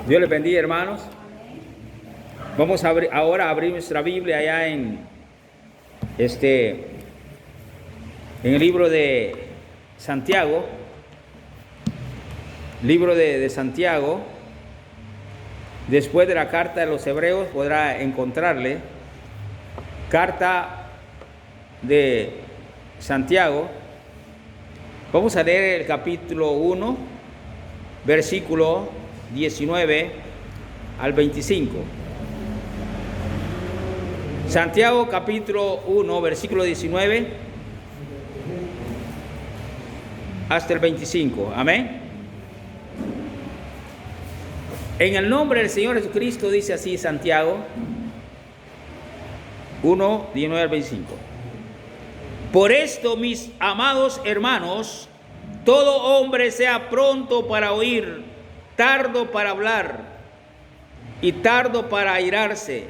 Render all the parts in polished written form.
Dios les bendiga, hermanos. Vamos a ahora a abrir nuestra Biblia allá en el libro de Santiago. Libro de Santiago. Después de la carta de los Hebreos podrá encontrarle. Carta de Santiago. Vamos a leer el capítulo 1, versículo 19 al 25. Santiago capítulo 1, versículo 19 hasta el 25. Amén. En el nombre del Señor Jesucristo dice así Santiago 1, 19 al 25. Por esto, mis amados hermanos, todo hombre sea pronto para oír, tardo para hablar y tardo para airarse,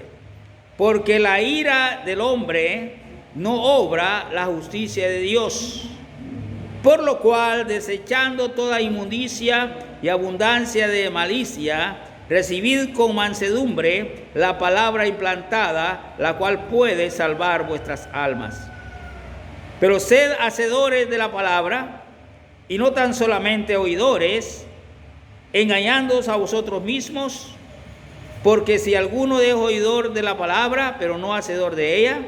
porque la ira del hombre no obra la justicia de Dios. Por lo cual, desechando toda inmundicia y abundancia de malicia, recibid con mansedumbre la palabra implantada, la cual puede salvar vuestras almas. Pero sed hacedores de la palabra, y no tan solamente oidores, engañándoos a vosotros mismos, porque si alguno es oidor de la palabra, pero no hacedor de ella,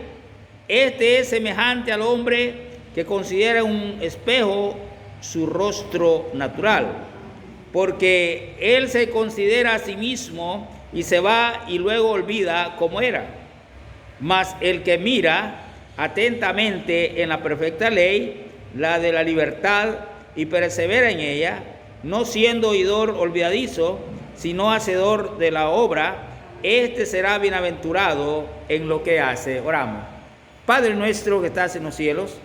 este es semejante al hombre que considera un espejo su rostro natural, porque él se considera a sí mismo y se va y luego olvida cómo era. Mas el que mira atentamente en la perfecta ley, la de la libertad, y persevera en ella, no siendo oidor olvidadizo, sino hacedor de la obra, este será bienaventurado en lo que hace. Oramos. Padre nuestro que estás en los cielos,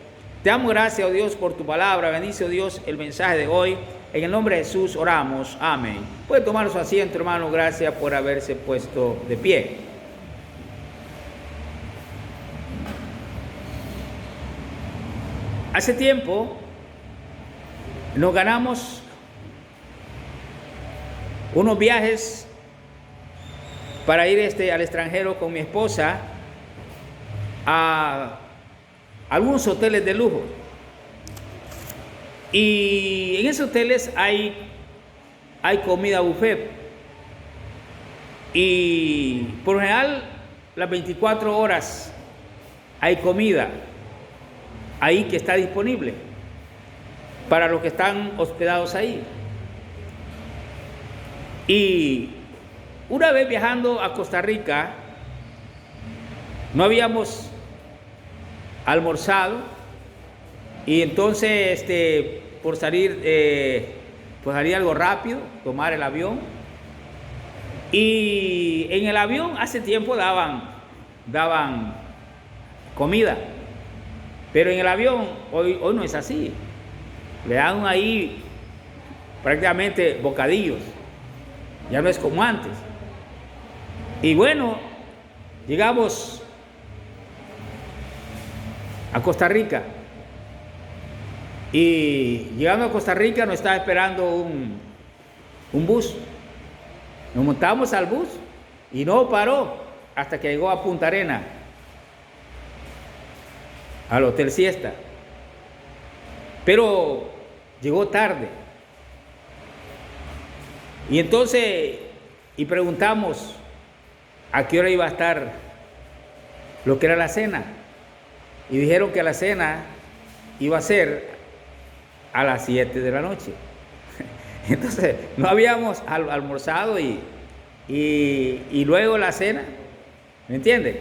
te damos gracias, oh Dios, por tu palabra. Bendice, oh Dios, el mensaje de hoy. En el nombre de Jesús oramos. Amén. Puede tomar su asiento, hermano. Gracias por haberse puesto de pie. Hace tiempo nos ganamos unos viajes para ir al extranjero con mi esposa a algunos hoteles de lujo. Y en esos hoteles hay comida buffet. Y por lo general, las 24 horas hay comida ahí que está disponible para los que están hospedados ahí. Y una vez viajando a Costa Rica, no habíamos almorzado, y entonces por salir, pues salía algo rápido, tomar el avión. Y en el avión hace tiempo daban comida, pero en el avión hoy no es así. Le dan ahí prácticamente bocadillos. Ya no es como antes. Y bueno, llegamos a Costa Rica. Y llegando a Costa Rica nos estaba esperando un bus. Nos montamos al bus y no paró hasta que llegó a Punta Arenas, al Hotel Siesta. Pero llegó tarde. Y entonces, preguntamos a qué hora iba a estar lo que era la cena. Y dijeron que la cena iba a ser a las 7 de la noche. Entonces, no habíamos almorzado y luego la cena. ¿Me entienden?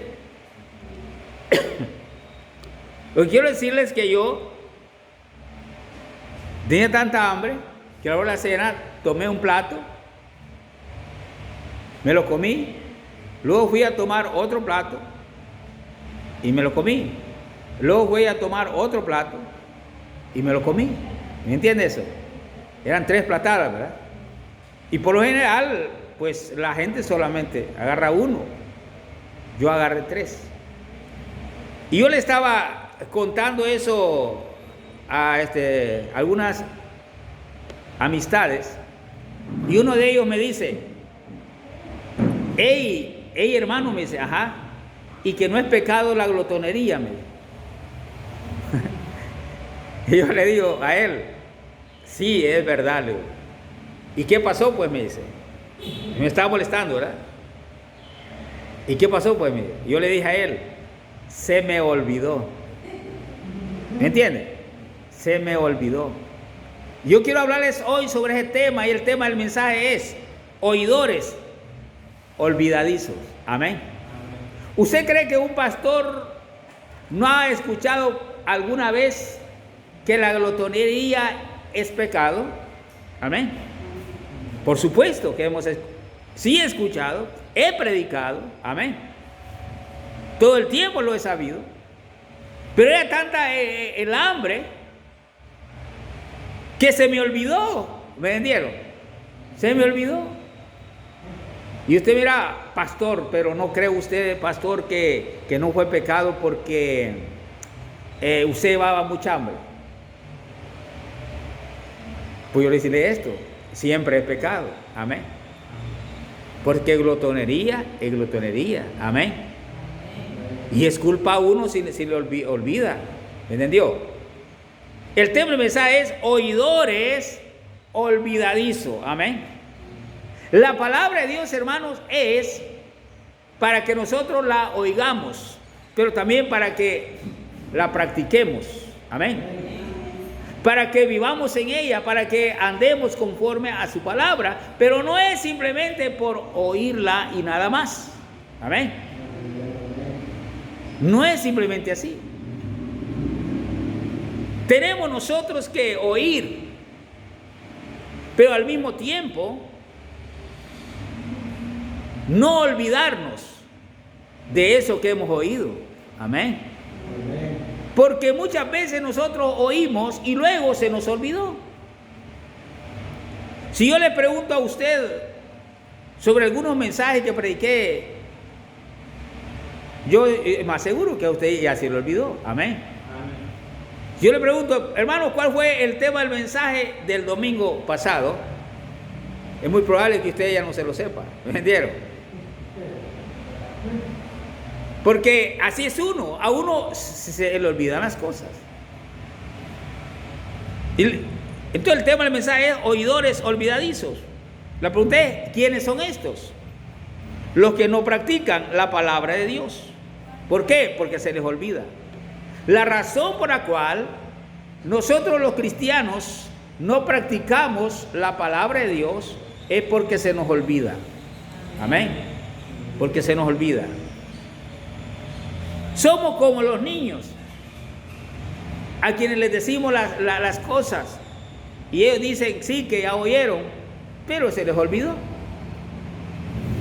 Lo que quiero decirles es que yo tenía tanta hambre que a la hora de la cena tomé un plato, me lo comí, luego fui a tomar otro plato y me lo comí. Luego fui a tomar otro plato y me lo comí. ¿Me entiende eso? Eran 3 platadas, ¿verdad? Y por lo general, pues la gente solamente agarra uno. Yo agarré 3. Y yo le estaba contando eso a algunas amistades, y uno de ellos me dice: Ey, hermano, me dice, ajá, y que no es pecado la glotonería, me dice. Y yo le digo a él, sí, es verdad, le digo. ¿Y qué pasó? Pues me dice, me estaba molestando, ¿verdad? ¿Y qué pasó? Pues mire, yo le dije a él, se me olvidó. ¿Me entiende? Se me olvidó. Yo quiero hablarles hoy sobre ese tema, y el tema del mensaje es oidores olvidadizos. Amén. ¿Usted cree que un pastor no ha escuchado alguna vez que la glotonería es pecado? Amén. Por supuesto que sí he escuchado, he predicado, amén. Todo el tiempo lo he sabido. Pero era tanta el hambre que se me olvidó. ¿Me entendieron? Se me olvidó. Y usted mira, pastor, pero no cree usted, pastor, que no fue pecado porque usted llevaba mucha hambre. Pues yo le decirle esto, siempre es pecado, amén. Porque glotonería es glotonería, amén. Y es culpa a uno si le olvida, ¿entendió? El tema del mensaje es oidores olvidadizos, amén. La palabra de Dios, hermanos, es para que nosotros la oigamos, pero también para que la practiquemos, amén. Para que vivamos en ella, para que andemos conforme a su palabra, pero no es simplemente por oírla y nada más, amén. No es simplemente así. Tenemos nosotros que oír, pero al mismo tiempo no olvidarnos de eso que hemos oído, amén. Porque muchas veces nosotros oímos y luego se nos olvidó. Si yo le pregunto a usted sobre algunos mensajes que prediqué, yo más seguro que a usted ya se lo olvidó, amén. Si yo le pregunto, hermano, ¿cuál fue el tema del mensaje del domingo pasado? Es muy probable que usted ya no se lo sepa, ¿me entendieron? Porque así es uno, a uno se le olvidan las cosas. Entonces el tema del mensaje es oidores olvidadizos. La pregunta es, ¿quiénes son estos? Los que no practican la palabra de Dios. ¿Por qué? Porque se les olvida. La razón por la cual nosotros los cristianos no practicamos la palabra de Dios es porque se nos olvida. Amén. Porque se nos olvida. Somos como los niños a quienes les decimos las cosas y ellos dicen sí, que ya oyeron, pero se les olvidó.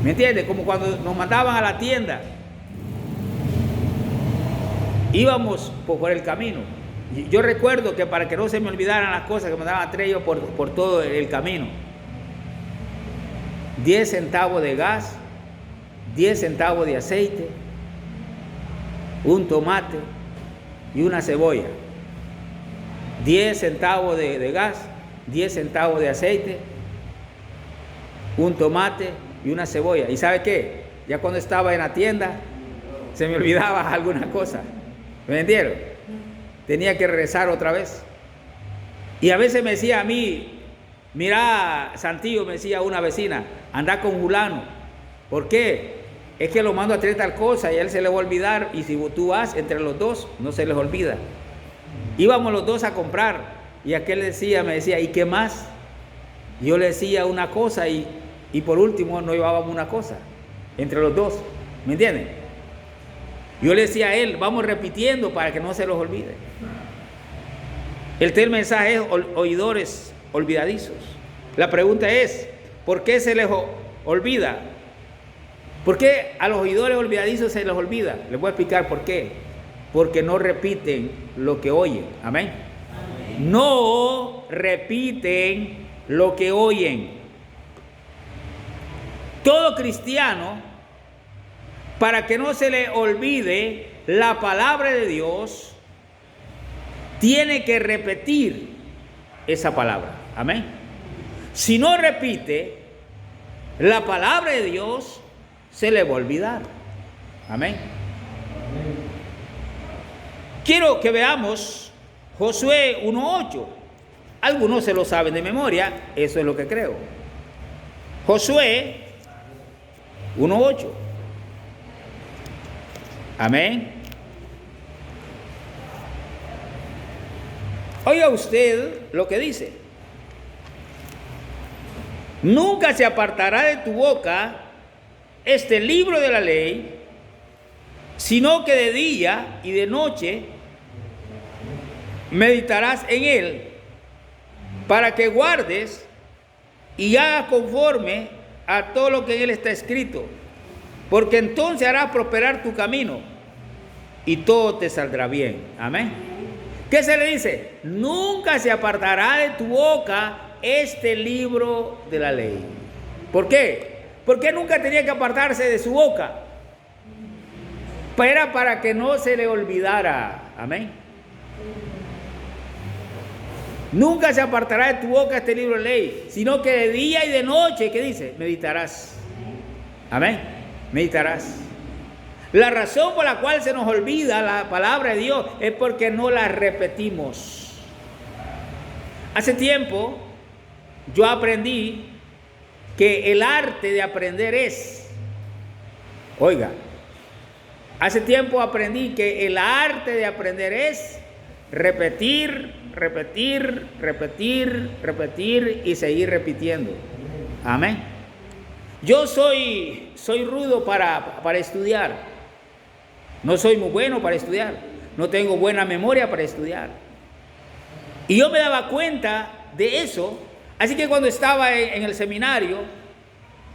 ¿Me entiendes? Como cuando nos mandaban a la tienda, íbamos por el camino. Yo recuerdo que para que no se me olvidaran las cosas que me daban traído por todo el camino, 10 centavos de gas, 10 centavos de aceite, un tomate y una cebolla. 10 centavos de gas, 10 centavos de aceite, un tomate y una cebolla. ¿Y sabe qué? Ya cuando estaba en la tienda se me olvidaba alguna cosa. ¿Me entendieron? Tenía que regresar otra vez. Y a veces me decía a mí, mira, Santillo, me decía una vecina, anda con fulano. ¿Por qué? Es que lo mando a traer tal cosa y a él se le va a olvidar, y si tú vas entre los dos, no se les olvida. Íbamos los dos a comprar y aquel me decía, ¿y qué más? Yo le decía una cosa y por último no llevábamos una cosa entre los dos, ¿me entienden? Yo le decía a él, vamos repitiendo para que no se los olvide. El tercer mensaje es oidores olvidadizos. La pregunta es, ¿por qué se les olvida? ¿Por qué a los oidores olvidadizos se les olvida? Les voy a explicar por qué. Porque no repiten lo que oyen. Amén. Amén. No repiten lo que oyen. Todo cristiano, para que no se le olvide la palabra de Dios, tiene que repetir esa palabra. Amén. Si no repite la palabra de Dios, se le va a olvidar. Amén. Quiero que veamos Josué 1:8. Algunos se lo saben de memoria, eso es lo que creo. Josué 1:8. Amén. Oiga usted lo que dice. Nunca se apartará de tu boca este libro de la ley, sino que de día y de noche meditarás en él, para que guardes y hagas conforme a todo lo que en él está escrito, porque entonces harás prosperar tu camino y todo te saldrá bien. Amén. ¿Qué se le dice? Nunca se apartará de tu boca este libro de la ley. ¿Por qué? Porque nunca tenía que apartarse de su boca. Era para que no se le olvidara. Amén. Nunca se apartará de tu boca este libro de ley, sino que de día y de noche, ¿qué dice? Meditarás. Amén. Meditarás. La razón por la cual se nos olvida la palabra de Dios es porque no la repetimos. Hace tiempo yo aprendí que el arte de aprender es, oiga, hace tiempo aprendí que el arte de aprender es repetir, repetir, repetir, repetir y seguir repitiendo. Amén. Yo soy rudo para estudiar. No soy muy bueno para estudiar. No tengo buena memoria para estudiar. Y yo me daba cuenta de eso. Así que cuando estaba en el seminario,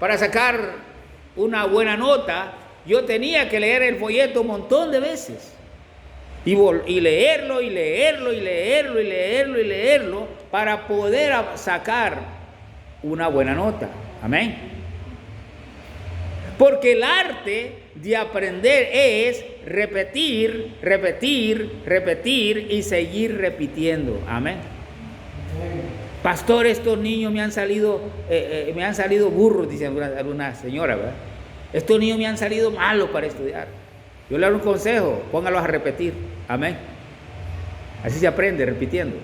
para sacar una buena nota, yo tenía que leer el folleto un montón de veces. Y leerlo, y leerlo, y leerlo, y leerlo, y leerlo, para poder sacar una buena nota. Amén. Porque el arte de aprender es repetir, repetir, repetir y seguir repitiendo. Amén. Pastor, estos niños me han salido burros, dice alguna señora, ¿verdad? Estos niños me han salido malos para estudiar. Yo le doy un consejo, póngalos a repetir. Amén. Así se aprende, repitiendo.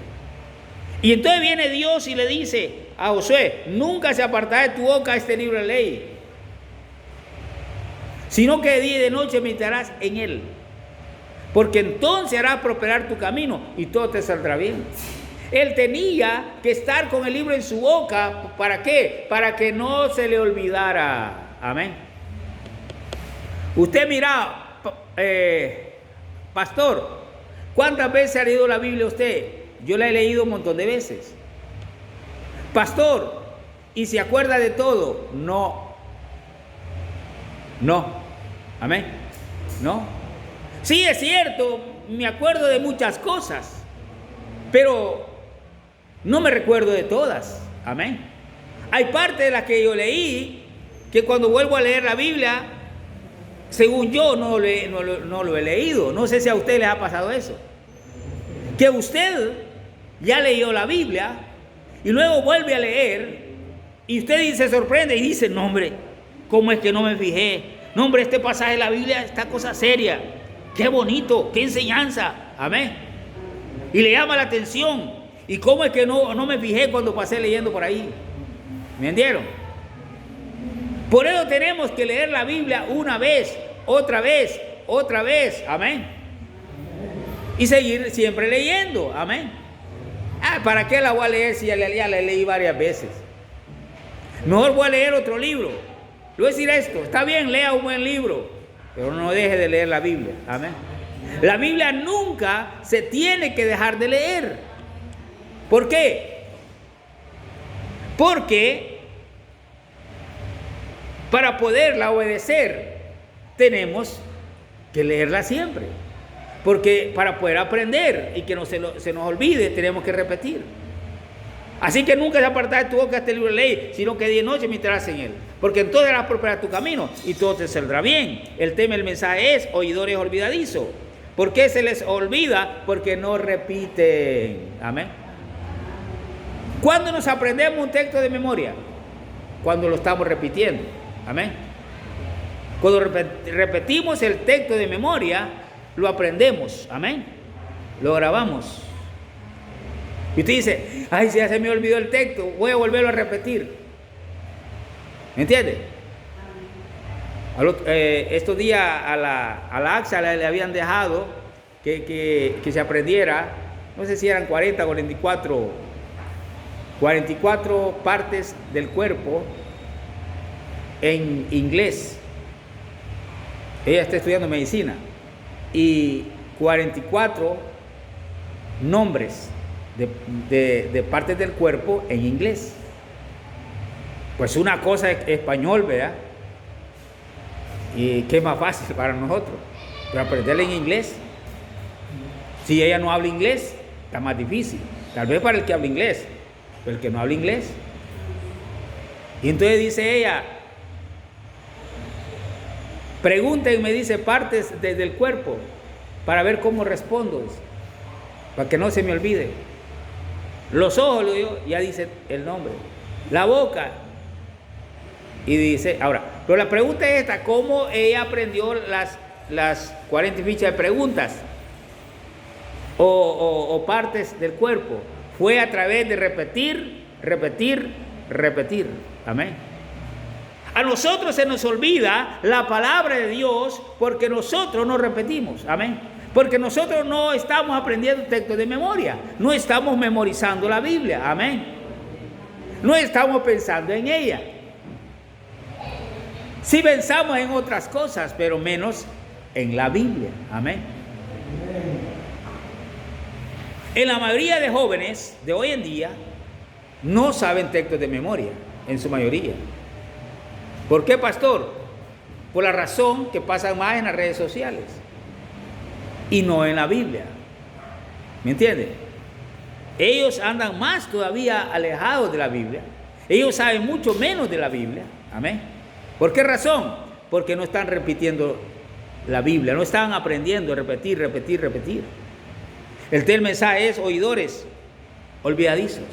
Y entonces viene Dios y le dice a Josué, nunca se apartará de tu boca este libro de ley, sino que de día y de noche meditarás en él, porque entonces harás prosperar tu camino y todo te saldrá bien. Él tenía que estar con el libro en su boca. ¿Para qué? Para que no se le olvidara. Amén. Usted mira, pastor, ¿cuántas veces ha leído la Biblia usted? Yo la he leído un montón de veces. Pastor, ¿y se acuerda de todo? No. No. Amén. No. Sí, es cierto, me acuerdo de muchas cosas, pero no me recuerdo de todas. Amén. Hay parte de las que yo leí que cuando vuelvo a leer la Biblia, según yo no lo he leído. No sé si a usted les ha pasado eso. Que usted ya leyó la Biblia y luego vuelve a leer y usted se sorprende y dice, no hombre, ¿cómo es que no me fijé? No hombre, este pasaje de la Biblia, esta cosa seria. Qué bonito, qué enseñanza. Amén. Y le llama la atención. ¿Y cómo es que no me fijé cuando pasé leyendo por ahí? ¿Me entendieron? Por eso tenemos que leer la Biblia una vez, otra vez, otra vez. Amén. Y seguir siempre leyendo. Amén. ¿Para qué la voy a leer si ya la leí varias veces? Mejor voy a leer otro libro. Le voy a decir esto. Está bien, lea un buen libro, pero no deje de leer la Biblia. Amén. La Biblia nunca se tiene que dejar de leer. ¿Por qué? Porque para poderla obedecer tenemos que leerla siempre. Porque para poder aprender y que no se nos olvide tenemos que repetir. Así que nunca se apartará de tu boca este libro de ley, sino que día y noche meditarás en él. Porque entonces harás prosperar tu camino y todo te saldrá bien. El tema del mensaje es oidores olvidadizos. ¿Por qué se les olvida? Porque no repiten. Amén. ¿Cuándo nos aprendemos un texto de memoria? Cuando lo estamos repitiendo. Amén. Cuando repetimos el texto de memoria, lo aprendemos. Amén. Lo grabamos. Y usted dice, ay, si ya se me olvidó el texto, voy a volverlo a repetir. ¿Me entiende? Estos días a la AXA le habían dejado que se aprendiera, no sé si eran 40 o 44 partes del cuerpo en inglés. Ella está estudiando medicina. Y 44 nombres de partes del cuerpo en inglés. Pues una cosa es español, ¿verdad? Y que es más fácil para nosotros. Pero aprenderla en inglés, si ella no habla inglés, está más difícil. Tal vez para el que habla inglés, pero el que no habla inglés. Y entonces dice ella, pregúntenme, dice, partes del cuerpo para ver cómo respondo, dice, para que no se me olvide. Los ojos, lo digo, ya dice el nombre. La boca. Y dice, ahora, pero la pregunta es esta, ¿cómo ella aprendió las 40 fichas de preguntas o partes del cuerpo? Fue a través de repetir. Amén. A nosotros se nos olvida la palabra de Dios porque nosotros no repetimos. Amén. Porque nosotros no estamos aprendiendo textos de memoria. No estamos memorizando la Biblia. Amén. No estamos pensando en ella. Sí pensamos en otras cosas, pero menos en la Biblia. Amén. En la mayoría de jóvenes de hoy en día no saben textos de memoria, en su mayoría. ¿Por qué, pastor? Por la razón que pasan más en las redes sociales y no en la Biblia. ¿Me entiende? Ellos andan más todavía alejados de la Biblia. Ellos saben mucho menos de la Biblia. Amén. ¿Por qué razón? Porque no están repitiendo la Biblia, no están aprendiendo a repetir. El mensaje es oidores olvidadizos.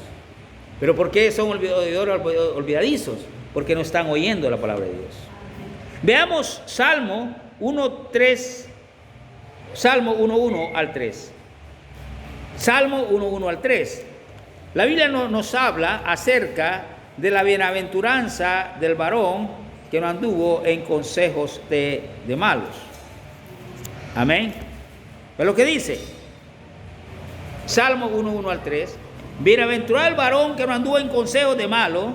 ¿Pero por qué son oidores olvidadizos? Porque no están oyendo la palabra de Dios. Veamos Salmo 1:3, Salmo 1:1 al 3. Salmo 1:1 al 3. La Biblia nos habla acerca de la bienaventuranza del varón que no anduvo en consejos de malos. Amén. ¿Ves lo que dice? Salmo 1:1 al 3. Bienaventurado el varón que no anduvo en consejos de malos,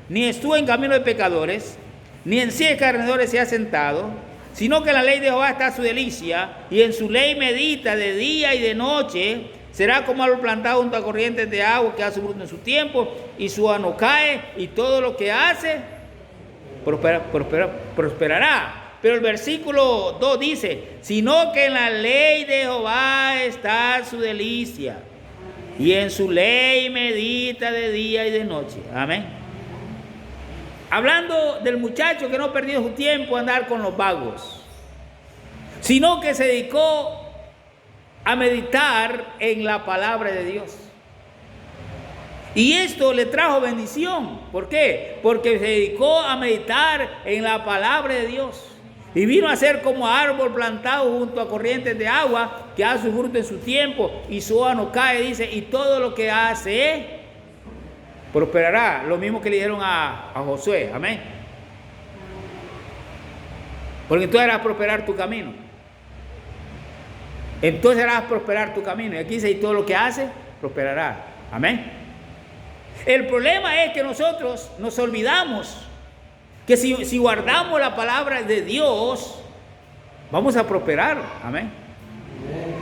ni estuvo en camino de pecadores, ni en silla de escarnecedores se ha sentado, sino que en la ley de Jehová está su delicia, y en su ley medita de día y de noche. Será como árbol plantado junto a corrientes de agua que da su fruto en su tiempo, y su ano cae, y todo lo que hace prosperará. Pero el versículo 2 dice, sino que en la ley de Jehová está su delicia, y en su ley medita de día y de noche. Amén. Hablando del muchacho que no perdió su tiempo a andar con los vagos, sino que se dedicó a meditar en la palabra de Dios. Y esto le trajo bendición. ¿Por qué? Porque se dedicó a meditar en la palabra de Dios. Y vino a ser como árbol plantado junto a corrientes de agua, que da su fruto en su tiempo, y su hoja no cae, dice, y todo lo que hace prosperará. Lo mismo que le dijeron a Josué. Amén. Porque tú harás prosperar tu camino. Entonces harás prosperar tu camino. Y aquí dice, y todo lo que hace prosperará. Amén. El problema es que nosotros nos olvidamos que si guardamos la palabra de Dios, vamos a prosperar. Amén.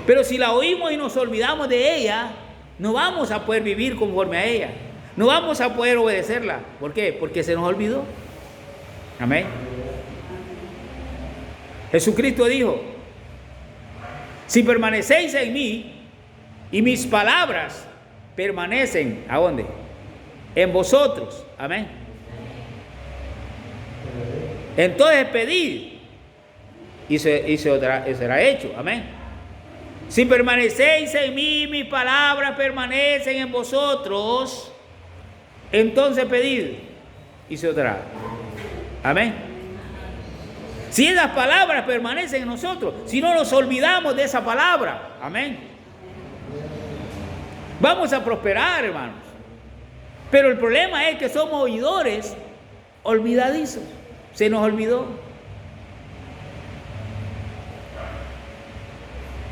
Pero si la oímos y nos olvidamos de ella, no vamos a poder vivir conforme a ella. No vamos a poder obedecerla. ¿Por qué? Porque se nos olvidó. Amén. Jesucristo dijo, si permanecéis en mí y mis palabras permanecen, ¿a dónde? En vosotros. Amén. Entonces pedid y será hecho. Amén. Si permanecéis en mí, mis palabras permanecen en vosotros, entonces pedid y se os dará. Amén. Si esas palabras permanecen en nosotros, si no nos olvidamos de esa palabra, amén, vamos a prosperar, hermanos. Pero el problema es que somos oidores olvidadizos. Se nos olvidó.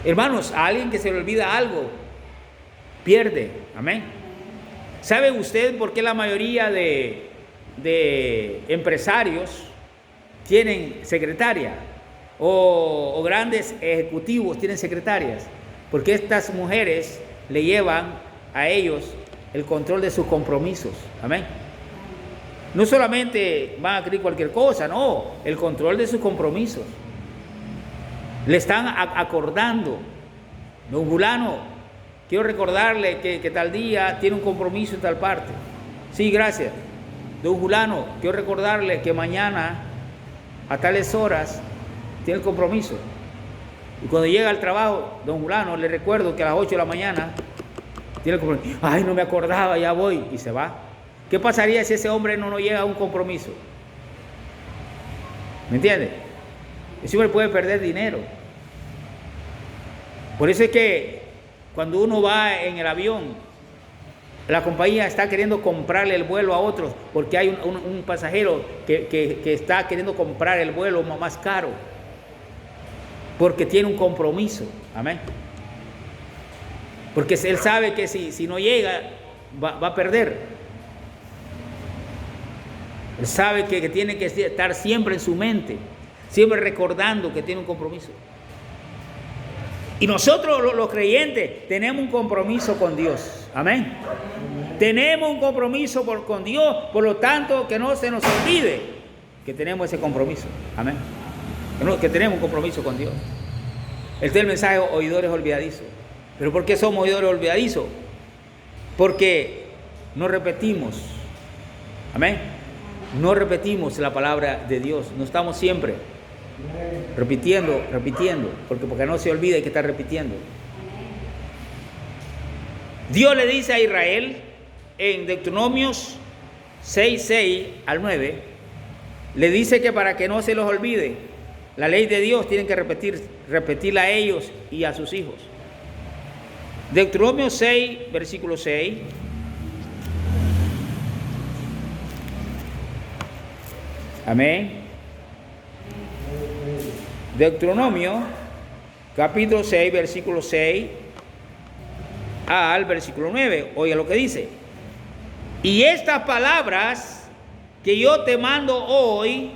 Hermanos, a alguien que se le olvida algo, pierde, amén. ¿Sabe usted por qué la mayoría de empresarios tienen secretaria? O grandes ejecutivos tienen secretarias. Porque estas mujeres le llevan a ellos el control de sus compromisos, amén. No solamente van a creer cualquier cosa, no, el control de sus compromisos. Le están acordando: don fulano, quiero recordarle que tal día tiene un compromiso en tal parte. Sí, gracias. Don fulano, quiero recordarle que mañana a tales horas tiene el compromiso. Y cuando llega al trabajo, don fulano, le recuerdo que a las 8 de la mañana tiene el compromiso. Ay, no me acordaba, ya voy. Y se va. ¿Qué pasaría si ese hombre no llega a un compromiso? ¿Me entiende? Ese hombre puede perder dinero. Por eso es que cuando uno va en el avión, la compañía está queriendo comprarle el vuelo a otros porque hay un pasajero que está queriendo comprar el vuelo más caro porque tiene un compromiso. Amén. Porque él sabe que si no llega va a perder. Él sabe que tiene que estar siempre en su mente, siempre recordando que tiene un compromiso. Y nosotros los creyentes tenemos un compromiso con Dios. Amén. Tenemos un compromiso con Dios, por lo tanto que no se nos olvide que tenemos ese compromiso. Amén. Que tenemos un compromiso con Dios. Este es el mensaje: oidores olvidadizos. ¿Pero por qué somos oidores olvidadizos? Porque no repetimos. Amén. No repetimos la palabra de Dios. No estamos siempre repitiendo, porque no se olvida que está repitiendo. Dios le dice a Israel en Deuteronomios 6 al 9, le dice que para que no se los olvide la ley de Dios, tienen que repetirla a ellos y a sus hijos. Deuteronomio 6, versículo 6. Amén. Deuteronomio, capítulo 6, versículo 6 al versículo 9. Oiga lo que dice: y estas palabras que yo te mando hoy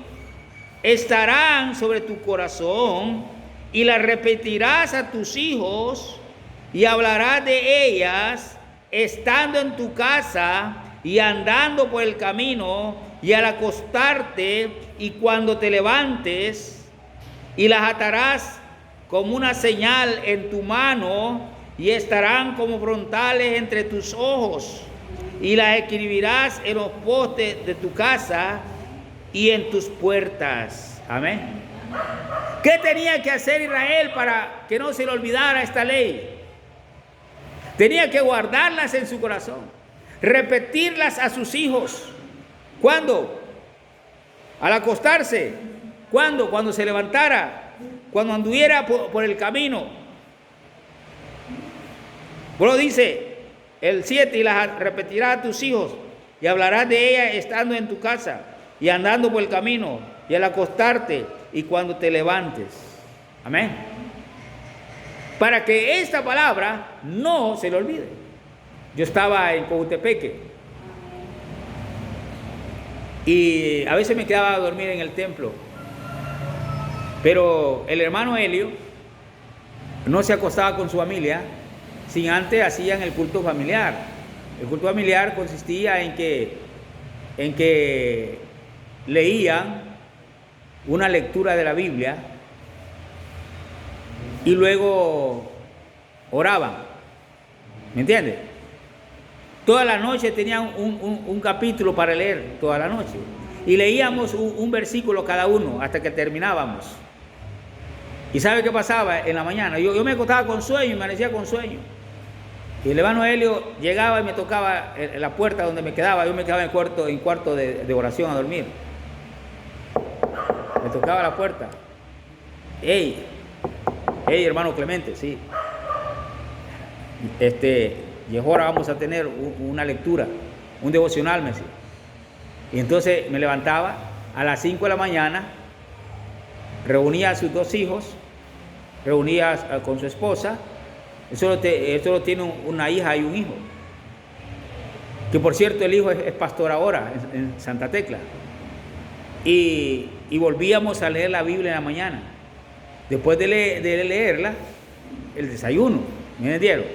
estarán sobre tu corazón, y las repetirás a tus hijos, y hablarás de ellas estando en tu casa y andando por el camino, y al acostarte y cuando te levantes, y las atarás como una señal en tu mano, y estarán como frontales entre tus ojos, y las escribirás en los postes de tu casa y en tus puertas. Amén. ¿Qué tenía que hacer Israel para que no se le olvidara esta ley? Tenía que guardarlas en su corazón, repetirlas a sus hijos. ¿Cuándo? Al acostarse. ¿Cuándo? Cuando se levantara, cuando anduviera por el camino. Bueno, dice el 7, y las repetirás a tus hijos, y hablarás de ellas estando en tu casa y andando por el camino, y al acostarte y cuando te levantes. Amén. Para que esta palabra no se le olvide. Yo estaba en Cojutepeque y a veces me quedaba a dormir en el templo, pero el hermano Helio no se acostaba con su familia sin antes hacían el culto familiar. El culto familiar consistía en que leían una lectura de la Biblia y luego oraban. ¿Me entiendes? Toda la noche tenían un capítulo para leer, toda la noche. Y leíamos un versículo cada uno hasta que terminábamos. ¿Y sabe qué pasaba en la mañana? Yo me acostaba con sueño y me amanecía con sueño. Y el hermano Helio llegaba y me tocaba en la puerta donde me quedaba. Yo me quedaba en cuarto de oración a dormir. me tocaba la puerta. Hey, hermano Clemente, sí. Y ahora vamos a tener una lectura, un devocional, me decía. Y entonces me levantaba a las 5 de la mañana, reunía a sus 2 hijos, reunía con su esposa. Él solo tiene una hija y un hijo. Que por cierto, el hijo es pastor ahora en Santa Tecla. Y volvíamos a leer la Biblia en la mañana. Después de leerla, el desayuno, ¿me entendieron?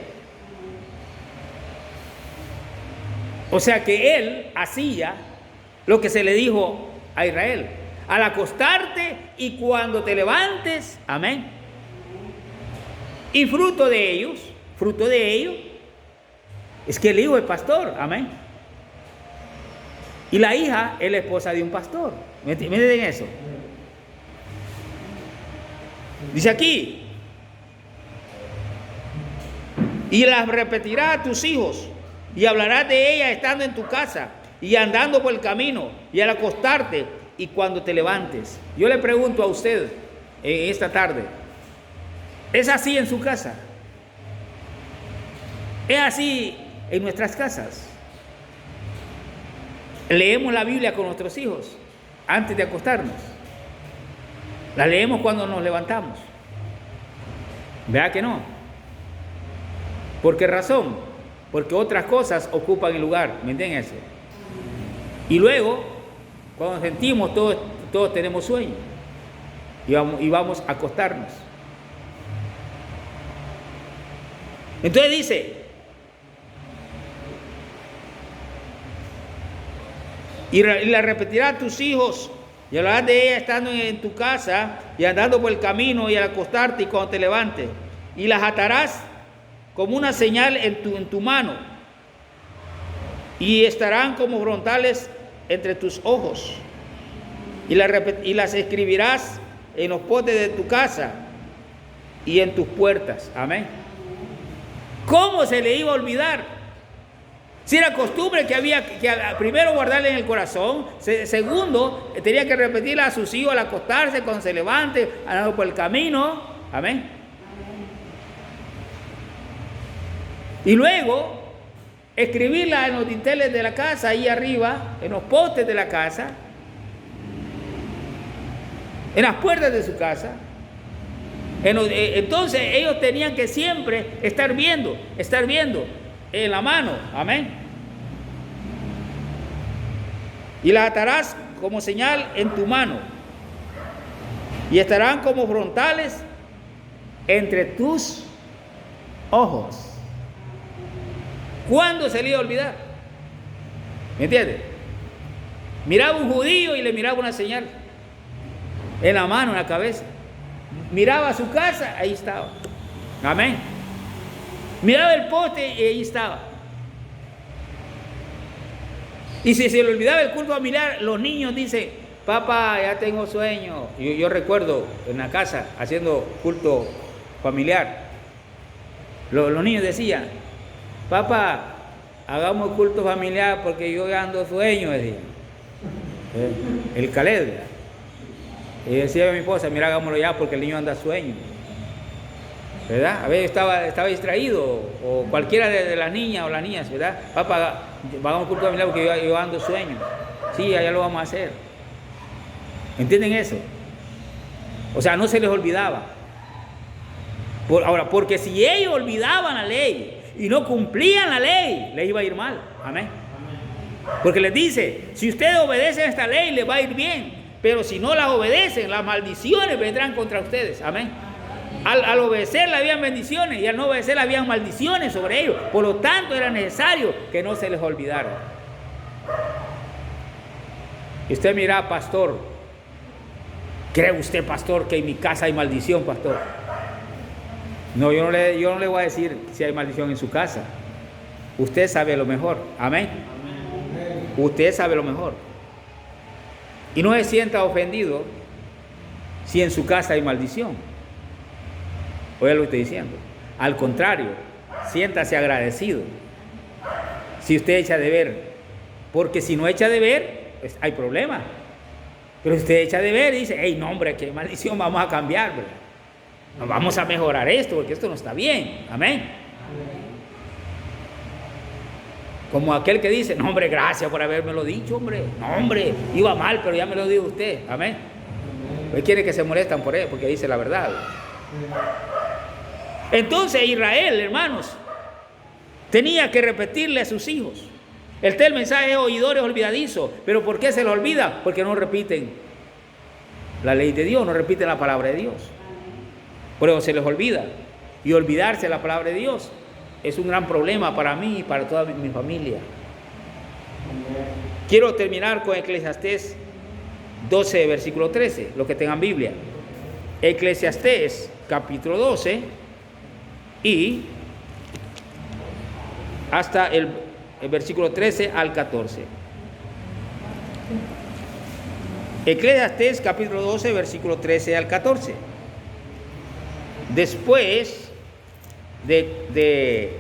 O sea que él hacía lo que se le dijo a Israel: al acostarte y cuando te levantes, amén. Y fruto de ello, es que el hijo es pastor, amén. Y la hija es la esposa de un pastor. ¿Me entienden eso? Dice aquí: y las repetirá a tus hijos, y hablarás de ella estando en tu casa, y andando por el camino, y al acostarte, y cuando te levantes. Yo le pregunto a usted en esta tarde: ¿es así en su casa? ¿Es así en nuestras casas? ¿Leemos la Biblia con nuestros hijos antes de acostarnos? ¿La leemos cuando nos levantamos? ¿Verdad que no? ¿Por qué razón? Porque otras cosas ocupan el lugar, ¿me entienden eso? Y luego, cuando sentimos, todos tenemos sueño y vamos a acostarnos. Entonces dice: y la repetirá a tus hijos, y hablarás de ella estando en tu casa, y andando por el camino, y al acostarte, y cuando te levantes. Y las atarás como una señal en tu mano, y estarán como frontales entre tus ojos. Y las escribirás en los postes de tu casa y en tus puertas. Amén. ¿Cómo se le iba a olvidar? Si era costumbre que había que primero guardarle en el corazón, segundo, tenía que repetirla a sus hijos al acostarse, cuando se levante, andando por el camino. Amén. Y luego, escribirla en los dinteles de la casa, ahí arriba, en los postes de la casa, en las puertas de su casa. Entonces ellos tenían que siempre estar viendo en la mano, amén. Y las atarás como señal en tu mano, y estarán como frontales entre tus ojos. ¿Cuándo se le iba a olvidar? ¿Me entiendes? Miraba un judío y le miraba una señal en la mano, en la cabeza. Miraba a su casa, ahí estaba. Amén. Miraba el poste y ahí estaba. Y si se le olvidaba el culto familiar, los niños dicen: papá, ya tengo sueño. Yo recuerdo en la casa haciendo culto familiar, los niños decían: papá, hagamos culto familiar porque yo ya ando sueño, decía. El Caled. Y decía a mi esposa: mira, hagámoslo ya porque el niño anda sueño. ¿Verdad? A veces estaba distraído, o cualquiera de las niñas o las niñas, ¿verdad? Papá, hagamos culto familiar porque yo ando sueño. Sí, ya lo vamos a hacer. ¿Entienden eso? O sea, no se les olvidaba. Ahora, porque si ellos olvidaban la ley y no cumplían la ley, les iba a ir mal. Amén. Porque les dice: si ustedes obedecen a esta ley, les va a ir bien. Pero si no las obedecen, las maldiciones vendrán contra ustedes. Amén. Al obedecer habían bendiciones, y al no obedecer habían maldiciones sobre ellos. Por lo tanto, era necesario que no se les olvidara. Y usted mira, pastor, ¿cree usted, pastor, que en mi casa hay maldición, pastor? No, yo no le voy a decir si hay maldición en su casa. Usted sabe lo mejor. Amén. Usted sabe lo mejor. Y no se sienta ofendido si en su casa hay maldición. Oiga lo que estoy diciendo. Al contrario, siéntase agradecido si usted echa de ver. Porque si no echa de ver, pues hay problema. Pero usted echa de ver y dice, hey, no hombre, qué maldición, vamos a cambiar, ¿verdad? Nos vamos a mejorar esto, porque esto no está bien. Amén. Como aquel que dice, no hombre, gracias por habérmelo dicho, hombre. No hombre, iba mal, pero ya me lo dijo usted. Amén. Él quiere que se molestan por él, porque dice la verdad. Entonces Israel, hermanos, tenía que repetirle a sus hijos. El mensaje es oidores olvidadizos. ¿Pero por qué se lo olvida? Porque no repiten la ley de Dios, no repiten la palabra de Dios. Por eso se les olvida. Y olvidarse de la palabra de Dios es un gran problema para mí y para toda mi familia. Quiero terminar con Eclesiastés 12, versículo 13, los que tengan Biblia. Eclesiastés, capítulo 12, y hasta el versículo 13 al 14. Eclesiastés, capítulo 12, versículo 13 al 14. Después de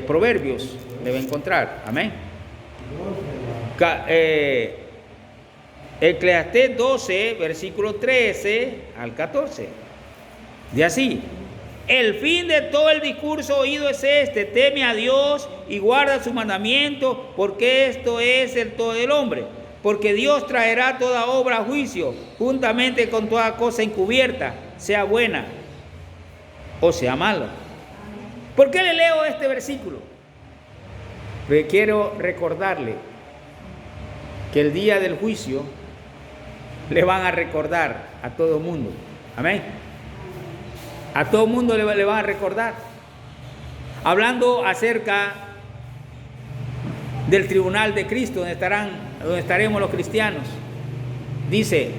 Proverbios, le va a encontrar. Amén. Eclesiastés 12, versículo 13 al 14. De así: el fin de todo el discurso oído es este: teme a Dios y guarda su mandamiento, porque esto es el todo del hombre. Porque Dios traerá toda obra a juicio, juntamente con toda cosa encubierta, sea buena o sea mala. ¿Por qué le leo este versículo? Porque quiero recordarle que el día del juicio le van a recordar a todo el mundo. Amén. A todo el mundo le van a recordar. Hablando acerca del tribunal de Cristo, donde estaremos los cristianos. Dice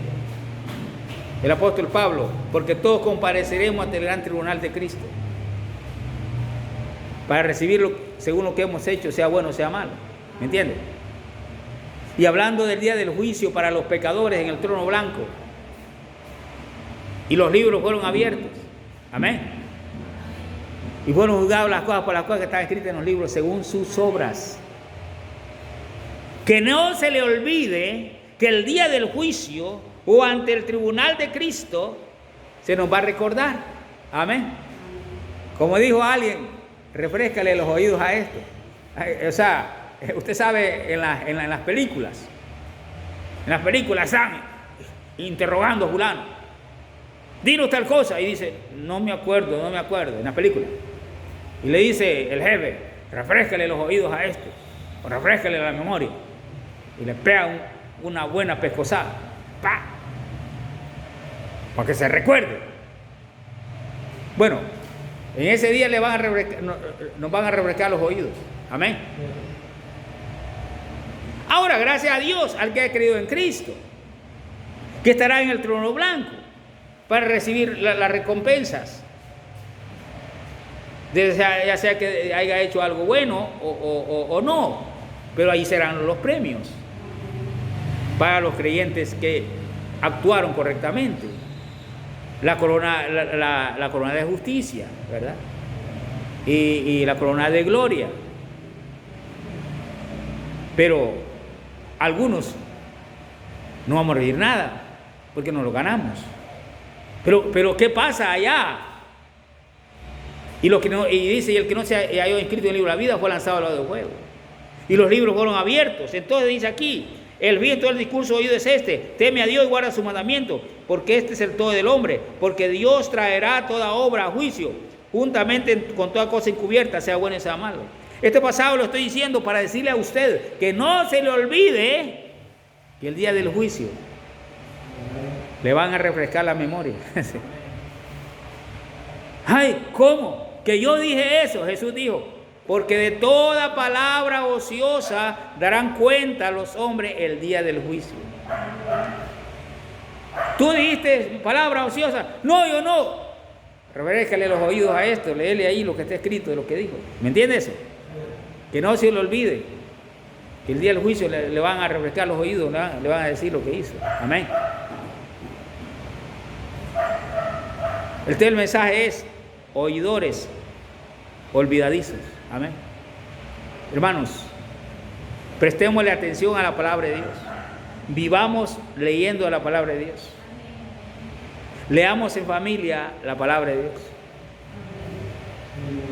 el apóstol Pablo, porque todos compareceremos ante el gran tribunal de Cristo, para recibirlo según lo que hemos hecho, sea bueno o sea malo. ¿Me entiendes? Y hablando del día del juicio para los pecadores en el trono blanco. Y los libros fueron abiertos. Amén. Y fueron juzgadas las cosas por las cosas que están escritas en los libros según sus obras. Que no se le olvide que el día del juicio o ante el tribunal de Cristo se nos va a recordar. Amén. Como dijo alguien, refréscale los oídos a esto. O sea, usted sabe, en las películas. En las películas están interrogando a fulano. Dinos tal cosa. Y dice, no me acuerdo. En las películas. Y le dice el jefe, refréscale los oídos a esto. O refréscale la memoria. Y le pega una buena pescozada. ¡Pah! Para que se recuerde. Bueno, en ese día nos van a refrescar los oídos. Amén. Ahora, gracias a Dios, al que ha creído en Cristo, que estará en el trono blanco para recibir las recompensas, ya sea que haya hecho algo bueno o no, pero ahí serán los premios para los creyentes que actuaron correctamente. La corona de justicia, ¿verdad? Y la corona de gloria. Pero algunos no vamos a recibir nada porque no lo ganamos. Pero ¿qué pasa allá? Y dice, y el que no se halló inscrito en el libro de la vida fue lanzado al lado del fuego. Y los libros fueron abiertos. Entonces dice aquí, el fin de todo el discurso oído es este: teme a Dios y guarda su mandamiento, porque este es el todo del hombre. Porque Dios traerá toda obra a juicio, juntamente con toda cosa encubierta, sea buena y sea mala. Este pasado lo estoy diciendo para decirle a usted que no se le olvide que el día del juicio le van a refrescar la memoria. Ay, ¿cómo? Que yo dije eso. Jesús dijo, porque de toda palabra ociosa darán cuenta los hombres el día del juicio. ¿Tú dijiste palabra ociosa? No, yo no. Refrescale los oídos a esto, léele ahí lo que está escrito de lo que dijo. ¿Me entiendes eso? Que no se le olvide que el día del juicio le van a refrescar los oídos, le van a decir lo que hizo. Amén. El mensaje es oidores olvidadizos. Amén. Hermanos, prestémosle atención a la palabra de Dios. Vivamos leyendo la palabra de Dios. Leamos en familia la palabra de Dios.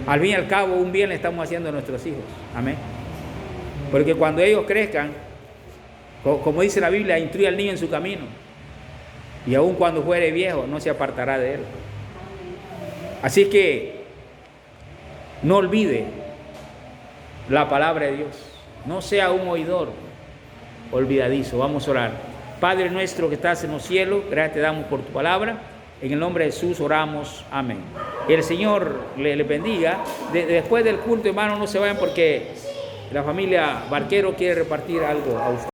Al fin y al cabo, un bien le estamos haciendo a nuestros hijos. Amén. Porque cuando ellos crezcan, como dice la Biblia, instruye al niño en su camino. Y aun cuando fuere viejo, no se apartará de él. Así que no olvide la palabra de Dios. No sea un oidor olvidadizo. Vamos a orar. Padre nuestro que estás en los cielos, gracias te damos por tu palabra. En el nombre de Jesús oramos. Amén. El Señor le bendiga. Después del culto, hermano, no se vayan porque la familia Barquero quiere repartir algo a usted.